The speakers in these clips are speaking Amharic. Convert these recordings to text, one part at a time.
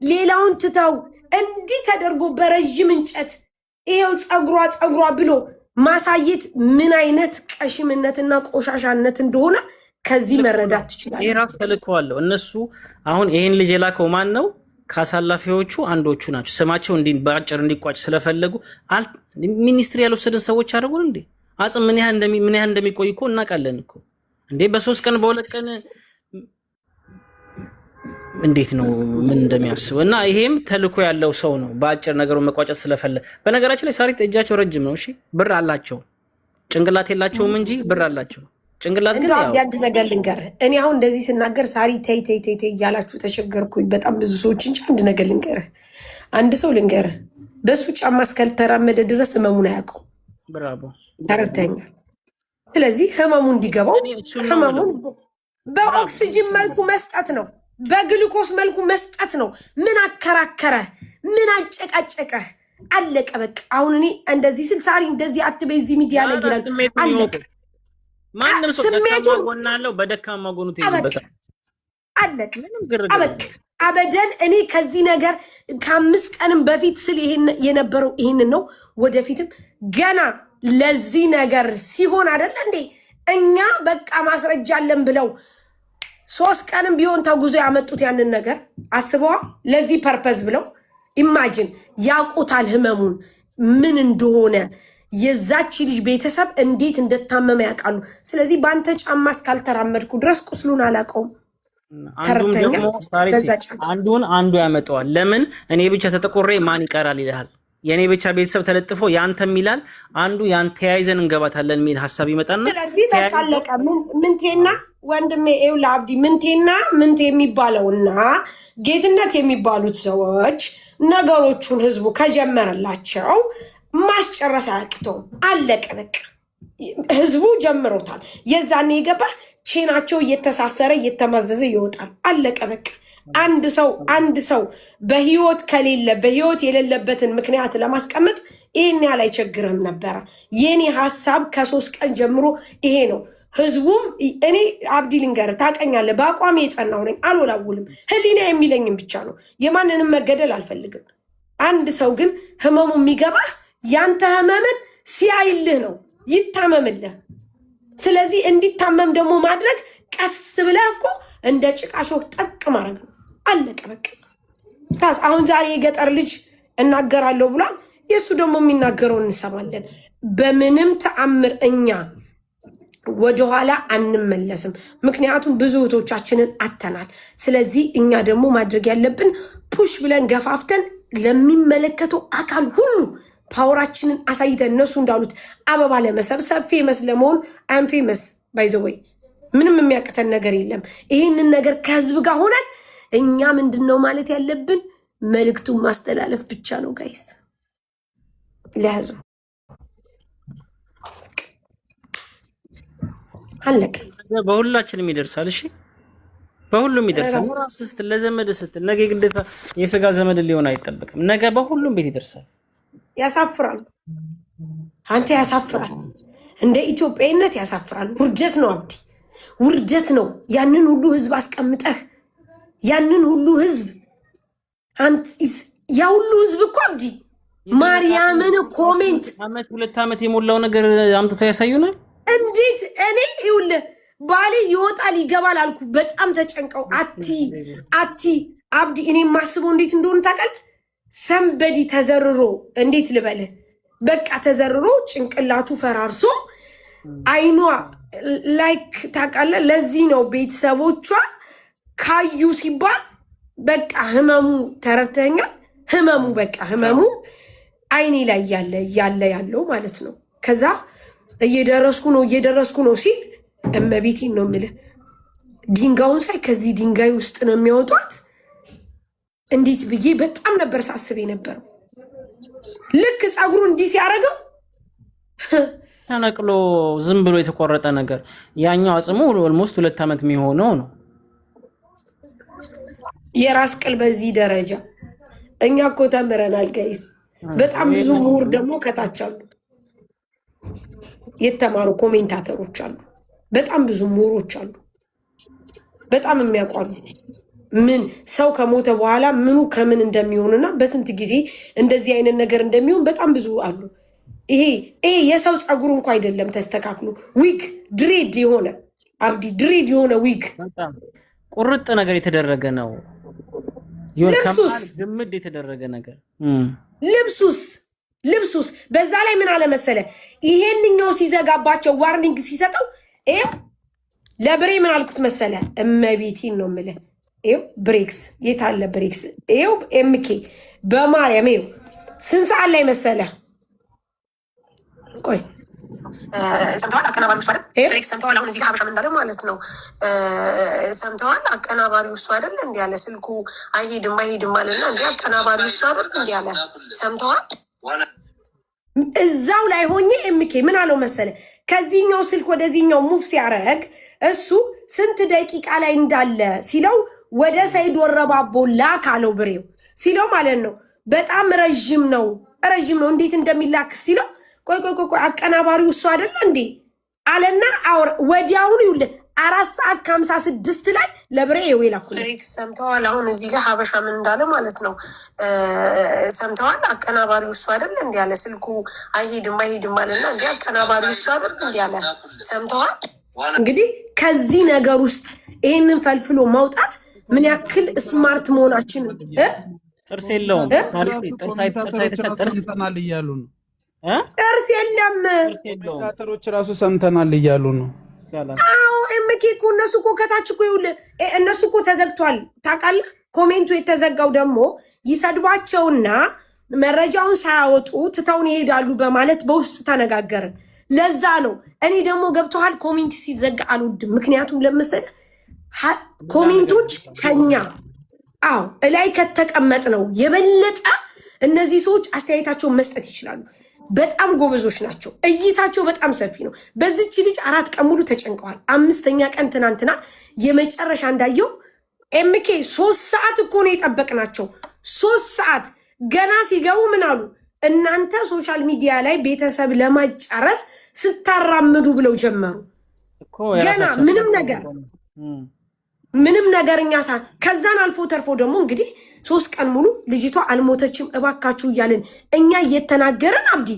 ሌላውን ትተው እንዲህ ተደርጎ በረጅም እንጨት ይሄው ጸጉሯ ብሎ ማሳየት ምን አይነት ቀሽምነትና ቆሻሻነት እንደሆነ ከዚህ መረዳት ትችላለህ። ይራፍ ተልከዋለሁ። እነሱ አሁን ይሄን ልጅ የላከው ማን ነው? ካሳላፊዎቹ አንዶቹ ናቸው። ስማቸው በአጭር እንዲቋጭ ስለፈለጉ ሚኒስትሪ ያልወሰድን ሰዎች አደረጉን እንዴ? አጽም ምን ያህል እንደሚቆይ እኮ እናውቃለን እኮ እንዴ። በ3 ቀን በ2 ቀን እንዴት ነው ምን እንደሚያስብ እና ይሄም ተልኮ ያለው ሰው ነው። በአጭር ነገሩ መቋጨት ስለፈለገ በነገራችን ላይ ሳሪት እጃቸው ረጅም ነው። እሺ ብር አላቸው፣ ጭንቅላት የላቸውም እንጂ ብር አላቸው። ጭንቅላት ግን ያው አንድ ነገር ልንገርህ። እኔ አሁን እንደዚህ ስናገር ሳሪ ተይ እያላችሁ ተቸገርኩኝ በጣም ብዙ ሰዎች እንጂ አንድ ነገር ልንገርህ። አንድ ሰው ልንገርህ፣ በሱ ጫማ እስካልተራመደ ድረስ ህመሙን አያውቀው። ብራቮ ተረድተኛል። ስለዚህ ህመሙ እንዲገባው ህመሙን በኦክሲጅን መልኩ መስጠት ነው፣ በግሉኮስ መልኩ መስጠት ነው። ምን አከራከረህ? ምን አጨቃጨቀህ? አለቀ በቃ። አሁን እኔ እንደዚህ ስል ሳሪ እንደዚህ አትበይ እዚህ ሚዲያ ላይ ይላል። አለቀ። ማንም ሰው ደካማ ጎን አለው፣ በደካማ ጎኑ ተይዘበታል። አለቀ። አበቃ። አበደን። እኔ ከዚህ ነገር ከ5 ቀንም በፊት ስል የነበረው ይሄንን ነው። ወደፊትም ገና ለዚህ ነገር ሲሆን አይደለ እንዴ እኛ በቃ ማስረጃ አለን ብለው 3 ቀንም ቢሆን ተጉዞ ያመጡት ያንን ነገር አስበዋል። ለዚህ ፐርፐዝ ብለው ኢማጂን ያውቁታል ህመሙን ምን እንደሆነ፣ የዛች ልጅ ቤተሰብ እንዴት እንደታመመ ያውቃሉ። ስለዚህ በአንተ ጫማ እስካልተራመድኩ ድረስ ቁስሉን አላውቀውም። አንዱ ያመጣዋል። ለምን እኔ ብቻ ተጠቆሬ ማን ይቀራል ይልሃል። የኔ ብቻ ቤተሰብ ተለጥፎ ያንተም ይላል። አንዱ ያን ተያይዘን እንገባታለን የሚል ሐሳብ ይመጣና ስለዚህ በቃ አለቀ። ምንቴና ወንድሜ ኤው ለአብዲ ምንቴ የሚባለውና ጌትነት የሚባሉት ሰዎች ነገሮቹን ህዝቡ ከጀመረላቸው ማስጨረስ አያቅተውም። አለቀ በቃ። ህዝቡ ጀምሮታል። የዛኔ የገባ ቼናቸው እየተሳሰረ እየተማዘዘ ይወጣል። አለቀ በቃ። አንድ ሰው በህይወት ከሌለ በህይወት የሌለበትን ምክንያት ለማስቀመጥ ይሄን ያህል አይቸግርም ነበረ። የኔ ሐሳብ ከ3 ቀን ጀምሮ ይሄ ነው። ህዝቡም እኔ አብዲ ልንገርህ፣ ታውቀኛለህ፣ በአቋሜ የጸናው ነኝ፣ አልወላውልም። ህሊና የሚለኝም ብቻ ነው። የማንንም መገደል አልፈልግም። አንድ ሰው ግን ህመሙ የሚገባህ ያንተ ህመምን ሲያይልህ ነው፣ ይታመምልህ። ስለዚህ እንዲታመም ደግሞ ማድረግ ቀስ ብለህ እኮ እንደ ጭቃሾህ ጠቅ ማድረግ ነው። አለቀ በቃ። አሁን ዛሬ የገጠር ልጅ እናገራለሁ ብሏል። የእሱ ደግሞ የሚናገረው እንሰማለን። በምንም ተአምር እኛ ወደኋላ አንመለስም። ምክንያቱም ብዙ እህቶቻችንን አተናል። ስለዚህ እኛ ደግሞ ማድረግ ያለብን ፑሽ ብለን ገፋፍተን ለሚመለከተው አካል ሁሉ ፓወራችንን አሳይተን እነሱ እንዳሉት አበባ ለመሰብሰብ ፌመስ ለመሆን አም ፌመስ ባይዘወይ ምንም የሚያቅተን ነገር የለም። ይህንን ነገር ከህዝብ ጋር ሆነን እኛ ምንድነው ማለት ያለብን? መልእክቱን ማስተላለፍ ብቻ ነው ጋይስ ለህዝቡ። አለቀ። በሁላችንም ይደርሳል። እሺ በሁሉም ይደርሳል። ራስ ስትል ለዘመድ ስትል ነገ ግዴታ የስጋ ዘመድ ሊሆን አይጠበቅም። ነገ በሁሉም ቤት ይደርሳል። ያሳፍራል። አንተ ያሳፍራል። እንደ ኢትዮጵያዊነት ያሳፍራል። ውርደት ነው አብዲ፣ ውርደት ነው። ያንን ሁሉ ህዝብ አስቀምጠህ ያንን ሁሉ ህዝብ ያ ሁሉ ህዝብ እኮ አብዲ ማርያምን ኮሜንት 2 ዓመት የሞላው ነገር አምጥተው ያሳዩናል። እንዴት እኔ ይኸውልህ ባሌ ይወጣል ይገባል አልኩ። በጣም ተጨንቀው አቲ አብዲ እኔ ማስበው እንዴት እንደሆነ ታውቃለህ? ሰንበዲ ተዘርሮ እንዴት ልበልህ፣ በቃ ተዘርሮ ጭንቅላቱ ፈራርሶ አይኗ ላይክ ታውቃለህ። ለዚህ ነው ቤተሰቦቿ ካዩ ሲባል በቃ ህመሙ ተረድተኛል። ህመሙ በቃ ህመሙ አይኔ ላይ ያለው ማለት ነው። ከዛ እየደረስኩ ነው ሲል እመቤቴን ነው የምልህ፣ ድንጋዩን ሳይ ከዚህ ድንጋይ ውስጥ ነው የሚያወጧት። እንዴት ብዬ በጣም ነበር ሳስብ የነበረው። ልክ ፀጉሩ እንዲህ ሲያደርገው ተነቅሎ ዝም ብሎ የተቆረጠ ነገር፣ ያኛው አጽሙ ኦልሞስት 2 ዓመት የሚሆነው ነው። የራስ ቅል በዚህ ደረጃ እኛ እኮ ተምረናል ጋይስ። በጣም ብዙ ምሁር ደግሞ ከታች አሉ፣ የተማሩ ኮሜንታተሮች አሉ፣ በጣም ብዙ ምሁሮች አሉ፣ በጣም የሚያውቋሉ። ምን ሰው ከሞተ በኋላ ምኑ ከምን እንደሚሆንና በስንት ጊዜ እንደዚህ አይነት ነገር እንደሚሆን በጣም ብዙ አሉ። ይሄ የሰው ፀጉር እንኳ አይደለም ተስተካክሎ ዊግ ድሬድ የሆነ አብዲ ድሬድ የሆነ ዊግ ቁርጥ ነገር የተደረገ ነው። ልብሱስ ግምድ የተደረገ ነገር ልብሱስ በዛ ላይ ምን አለ መሰለ ይሄንኛው ሲዘጋባቸው ዋርኒንግ ሲሰጠው ይሄው ለብሬ ምን አልኩት መሰለ እመቤቴን ነው የምልህ ይሄው ብሬክስ የት አለ ብሬክስ ይሄው ኤምኬ በማርያም ይሄው ስንት ሰዓት ላይ መሰለ ቆይ ሰምተዋል አቀናባሪው እሱ አይደል ብሬክስ ሰምተዋል አሁን እዚህ ጋር ሀበሻ ምን እንዳለ ማለት ነው ሰምተዋል አቀናባሪው እሱ አይደል እንዴ ያለ ስልኩ አይሄድም አለና እንዴ አቀናባሪው እሱ አይደል እንዴ ያለ ሰምተዋል እዛው ላይ ሆኜ ኤምኬ ምን አለው መሰለ ከዚህኛው ስልክ ወደዚህኛው ሙቭ ሲያረግ እሱ ስንት ደቂቃ ላይ እንዳለ ሲለው ወደ ሰይድ ወረባቦ ላክ አለው ብሬው ሲለው ማለት ነው በጣም ረጅም ነው እንዴት እንደሚላክ ሲለው ቆይ አቀናባሪው እሱ አይደል እንዴ አለና ወዲያውኑ ይውል 4:56 ላይ ለብሬ ይላኩ ብሬክስ ሰምተዋል አሁን እዚህ ጋር ሀበሻ ምን እንዳለ ማለት ነው ሰምተዋል አቀናባሪው እሱ አይደል እንዴ ያለ ስልኩ አይሄድም አለና እንዴ አቀናባሪው እሱ አይደል እንዴ ያለ ሰምተዋል እንግዲህ ከዚህ ነገር ውስጥ ይሄንን ፈልፍሎ ማውጣት ምን ያክል ስማርት መሆናችን ጥርስ የለውም ጥርስ ሰምተናል እያሉ ነው ጥርስ የለም ዳተሮች ራሱ ሰምተናል እያሉ ነው አዎ ኤምኬ እኮ እነሱ እኮ ከታች እኮ ይውል እነሱ እኮ ተዘግቷል ታውቃለህ ኮሜንቱ የተዘጋው ደግሞ ይሰድባቸውና መረጃውን ሳያወጡ ትተውን ይሄዳሉ በማለት በውስጥ ተነጋገርን ለዛ ነው እኔ ደግሞ ገብቷል ኮሜንት ሲዘጋ አልወድም ምክንያቱም ለምሳሌ ኮሜንቶች ከኛ ላይ ከተቀመጥ ነው የበለጠ እነዚህ ሰዎች አስተያየታቸውን መስጠት ይችላሉ በጣም ጎበዞች ናቸው እይታቸው በጣም ሰፊ ነው በዚህች ልጅ 4 ቀን ሙሉ ተጨንቀዋል 5ኛ ቀን ትናንትና የመጨረሻ እንዳየው ኤምኬ 3 ሰዓት እኮ ነው የጠበቅናቸው 3 ሰዓት ገና ሲገቡ ምን አሉ እናንተ ሶሻል ሚዲያ ላይ ቤተሰብ ለማጫረስ ስታራምዱ ብለው ጀመሩ ገና ምንም ነገርኛ ከዛን አልፎ ተርፎ ደግሞ እንግዲህ 3 ቀን ሙሉ ልጅቷ አልሞተችም እባካችሁ እያለን እኛ እየተናገርን አብዲ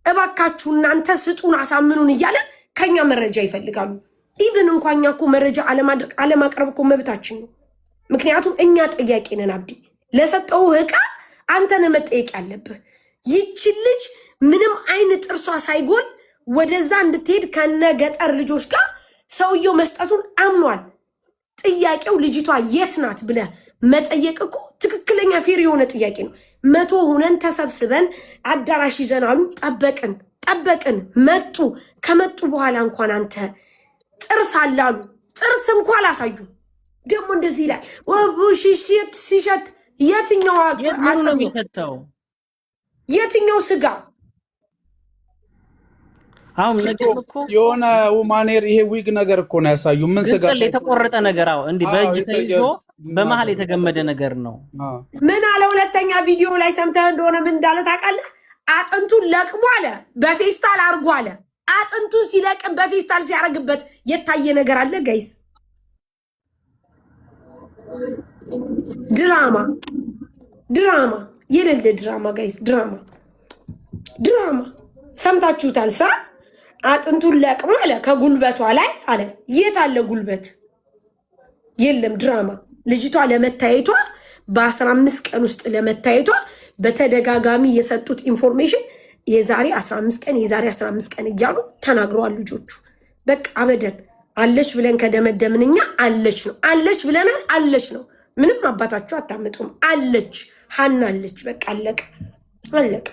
እባካችሁ እናንተ ስጡን አሳምኑን እያለን ከኛ መረጃ ይፈልጋሉ ኢቭን እንኳንኛ እኮ መረጃ አለማቅረብ እኮ መብታችን ነው ምክንያቱም እኛ ጠያቂ ነን አብዲ ለሰጠው ዕቃ አንተ ነህ መጠየቅ ያለብህ ይቺ ልጅ ምንም አይነት ጥርሷ ሳይጎል ወደዛ እንድትሄድ ከነ ገጠር ልጆች ጋር ሰውየው መስጠቱን አምኗል ጥያቄው ልጅቷ የት ናት ብለ መጠየቅ እኮ ትክክለኛ ፌር የሆነ ጥያቄ ነው 100 ሆነን ተሰብስበን አዳራሽ ይዘናሉ ጠበቅን ከመጡ በኋላ እንኳን አንተ ጥርስ አላሉ ጥርስ እንኳን አላሳዩ ደግሞ እንደዚህ ይላል ወቡሽሽት ሲሸት የትኛው የትኛው ስጋ አሁን ነገር እኮ የሆነ ሁማኔር ይሄ ዊግ ነገር እኮ ነው ያሳዩ ምን ስጋ የተቆረጠ ነገር እንዴ በእጅ ተይዞ በመሃል የተገመደ ነገር ነው ምን አለ ሁለተኛ ቪዲዮ ላይ ሰምተህ እንደሆነ ምን እንዳለ ታውቃለህ አጥንቱን ለቅሞ አለ በፌስታል አርጎ አለ አጥንቱን ሲለቅም በፌስታል ሲያረግበት የታየ ነገር አለ ጋይስ ድራማ የሌለ ድራማ ጋይስ ድራማ ሰምታችሁታል አጥንቱን ለቅሞ አለ ከጉልበቷ ላይ አለ የት አለ ጉልበት የለም ድራማ ልጅቷ ለመታየቷ በ15 ቀን ውስጥ ለመታየቷ በተደጋጋሚ የሰጡት ኢንፎርሜሽን የዛሬ 15 ቀን እያሉ ተናግረዋል ልጆቹ በቃ አበደን አለች ብለን ከደመደምንኛ አለች ብለናል አለች ነው ምንም አባታችሁ አታመጡም አለች ሀና አለች በቃ አለቀ